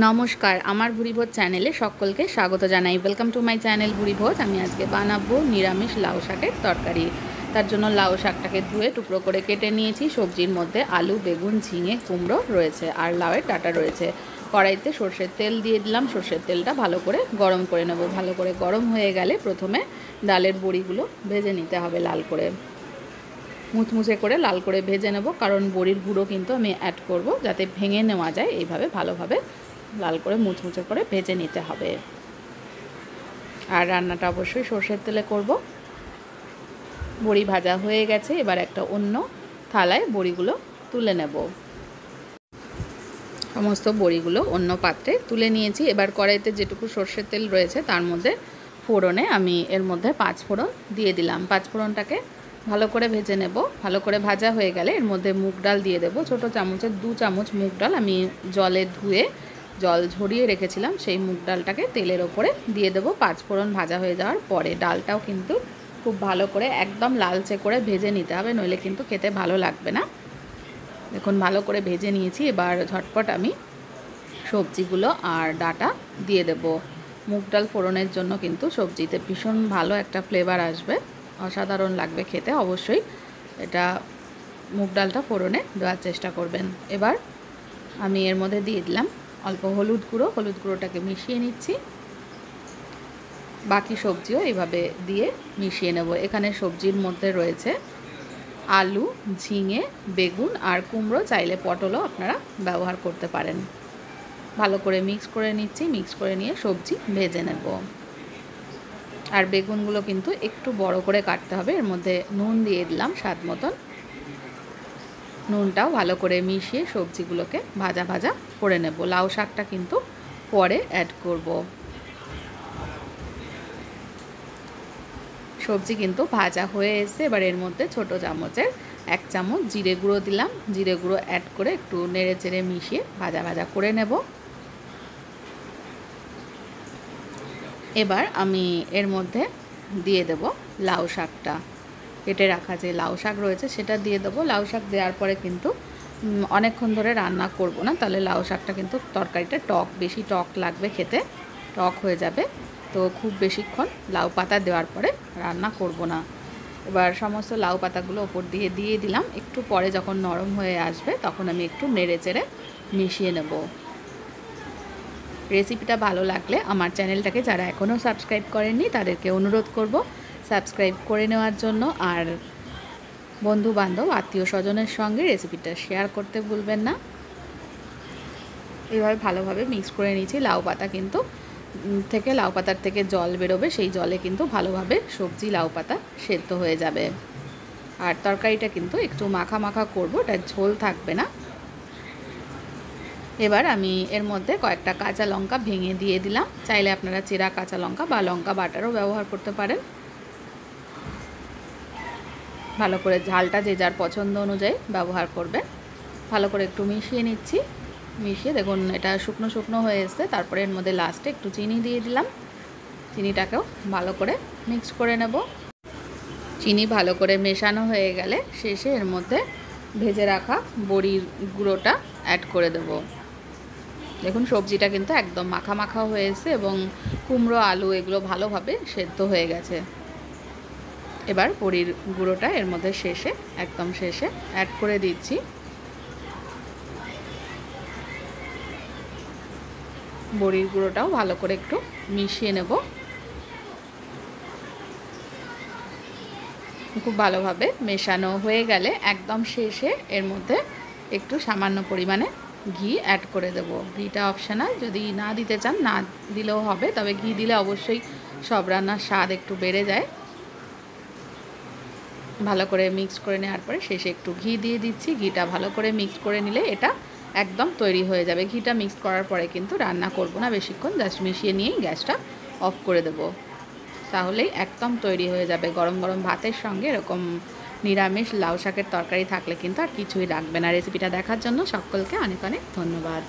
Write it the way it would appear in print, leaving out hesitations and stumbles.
নমস্কার, আমার ভুরিভোজ চ্যানেলে সকলকে স্বাগত জানাই। Welcome to my channel Bhurivoj. আমি আজকে বানাবো নিরামিষ লাউ শাকের তরকারি। তার জন্য লাউ শাকটাকে ধুয়ে টুকরো করে কেটে নিয়েছি। সবজির মধ্যে আলু, বেগুন, ঝিঙে, কুমড়ো রয়েছে আর লাউয়ের ডাঁটা রয়েছে। কড়াইতে সর্ষের তেল দিয়ে দিলাম। সর্ষের তেলটা ভালো করে গরম করে নেব। ভালো করে গরম হয়ে গেলে প্রথমে ডালের বড়িগুলো ভেজে নিতে হবে লাল করে, মুচমুচে করে লাল করে ভেজে নেব, কারণ বড়ির গুঁড়ো কিন্তু আমি অ্যাড করব, যাতে ভেঙে নেওয়া যায়। এইভাবে ভালোভাবে লাল করে মুচমুচে করে ভেজে নিতে হবে। আর রান্নাটা অবশ্যই সর্ষের তেলে করব। বড়ি ভাজা হয়ে গেছে, এবার একটা অন্য থালায় বড়িগুলো তুলে নেব। সমস্ত বড়িগুলো অন্য পাত্রে তুলে নিয়েছি। এবার কড়াইতে যেটুকু সর্ষের তেল রয়েছে তার মধ্যে ফোড়নে আমি এর মধ্যে 5 ফোড়ন দিয়ে দিলাম। 5 ফোড়নটাকে ভালো করে ভেজে নেব। ভালো করে ভাজা হয়ে গেলে এর মধ্যে মুগ ডাল দিয়ে দেব। ছোটো চামচের 2 চামচ মুগ ডাল আমি জলে ধুয়ে জল ঝরিয়ে রেখেছিলাম, সেই মুগ ডালটাকে তেলের ওপরে দিয়ে দেবো 5 ফোড়ন ভাজা হয়ে যাওয়ার পরে। ডালটাও কিন্তু খুব ভালো করে একদম লালচে করে ভেজে নিতে হবে, নইলে কিন্তু খেতে ভালো লাগবে না। দেখুন ভালো করে ভেজে নিয়েছি। এবার ঝটপট আমি সবজিগুলো আর ডাঁটা দিয়ে দেব। মুগ ডাল ফোড়নের জন্য কিন্তু সবজিতে ভীষণ ভালো একটা ফ্লেভার আসবে, অসাধারণ লাগবে খেতে। অবশ্যই এটা মুগ ডালটা ফোড়নে দেওয়ার চেষ্টা করবেন। এবার আমি এর মধ্যে দিয়ে দিলাম অল্প হলুদ গুঁড়ো। হলুদ গুঁড়োটাকে মিশিয়ে নিচ্ছি। বাকি সবজিও এইভাবে দিয়ে মিশিয়ে নেব। এখানে সবজির মধ্যে রয়েছে আলু, ঝিঙে, বেগুন আর কুমড়ো, চাইলে পটলও আপনারা ব্যবহার করতে পারেন। ভালো করে মিক্স করে নিচ্ছি। মিক্স করে নিয়ে সবজি ভেজে নেব। আর বেগুনগুলো কিন্তু একটু বড় করে কাটতে হবে। এর মধ্যে নুন দিয়ে দিলাম স্বাদ মতন। নুনটাও ভালো করে মিশিয়ে সবজিগুলোকে ভাজা ভাজা করে নেব। লাউ শাকটা কিন্তু পরে অ্যাড করব। সবজি কিন্তু ভাজা হয়ে এসে এবার এর মধ্যে ছোটো চামচের 1 চামচ জিরে গুঁড়ো দিলাম। জিরে গুঁড়ো অ্যাড করে একটু নেড়ে চেড়ে মিশিয়ে ভাজা ভাজা করে নেব। এবার আমি এর মধ্যে দিয়ে দেব লাউ শাকটা। কেটে রাখা যে লাউ শাক রয়েছে সেটা দিয়ে দেবো। লাউ শাক দেওয়ার পরে কিন্তু অনেকক্ষণ ধরে রান্না করব না, তাহলে লাউ শাকটা কিন্তু তরকারিটা বেশি টক লাগবে, খেতে টক হয়ে যাবে। তো খুব বেশিক্ষণ লাউ পাতা দেওয়ার পরে রান্না করব না। এবার সমস্ত লাউ পাতাগুলো ওপর দিয়ে দিয়ে দিলাম। একটু পরে যখন নরম হয়ে আসবে তখন আমি একটু নেড়ে চেড়ে মিশিয়ে নেব। রেসিপিটা ভালো লাগলে আমার চ্যানেলটাকে যারা এখনও সাবস্ক্রাইব করেননি তাদেরকে অনুরোধ করব সাবস্ক্রাইব করে নেওয়ার জন্য। আর বন্ধু বান্ধব আত্মীয় স্বজনের সঙ্গে রেসিপিটা শেয়ার করতে ভুলবেন না। এইভাবে ভালোভাবে মিক্স করে নিয়েছি। লাউ পাতা কিন্তু লাউ পাতার থেকে জল বেরোবে, সেই জলে কিন্তু ভালোভাবে সবজি লাউ পাতা সেদ্ধ হয়ে যাবে। আর তরকারিটা কিন্তু একটু মাখা মাখা করব, এটা ঝোল থাকবে না। এবার আমি এর মধ্যে কয়েকটা কাঁচা লঙ্কা ভেঙে দিয়ে দিলাম। চাইলে আপনারা চেরা কাঁচা লঙ্কা বা লঙ্কা বাটারও ব্যবহার করতে পারেন। ভালো করে ঝালটা যে যার পছন্দ অনুযায়ী ব্যবহার করবে। ভালো করে একটু মিশিয়ে নিচ্ছি। মিশিয়ে দেখুন এটা শুকনো শুকনো হয়ে এসছে। তারপরে এর মধ্যে লাস্টে একটু চিনি দিয়ে দিলাম। চিনিটাকেও ভালো করে মিক্স করে নেব। চিনি ভালো করে মেশানো হয়ে গেলে শেষে এর মধ্যে ভেজে রাখা বড়ির গুঁড়োটা অ্যাড করে দেব। দেখুন সবজিটা কিন্তু একদম মাখা মাখা হয়ে এসছে এবং কুমড়ো, আলু এগুলো ভালোভাবে সেদ্ধ হয়ে গেছে। এবার বড়ির গুঁড়োটা এর মধ্যে একদম শেষে অ্যাড করে দিচ্ছি। বড়ির গুঁড়োটাও ভালো করে একটু মিশিয়ে নেব। খুব ভালোভাবে মেশানো হয়ে গেলে একদম শেষে এর মধ্যে একটু সামান্য পরিমাণে ঘি অ্যাড করে দেব। ঘিটা অপশনাল, যদি না দিতে চান না দিলেও হবে, তবে ঘি দিলে অবশ্যই সব রান্নার স্বাদ একটু বেড়ে যায়। ভালো করে মিক্স করে নেওয়ার পরে শেষে একটু ঘি দিয়ে দিচ্ছি। ঘিটা ভালো করে মিক্স করে নিলে এটা একদম তৈরি হয়ে যাবে। ঘিটা মিক্স করার পরে কিন্তু রান্না করব না বেশিক্ষণ, জাস্ট মিশিয়ে নিয়েই গ্যাসটা অফ করে দেব। তাহলেই একদম তৈরি হয়ে যাবে। গরম গরম ভাতের সঙ্গে এরকম নিরামিষ লাউ শাকের তরকারি থাকলে কিন্তু আর কিছুই লাগবে না। রেসিপিটা দেখার জন্য সকলকে অনেক অনেক ধন্যবাদ।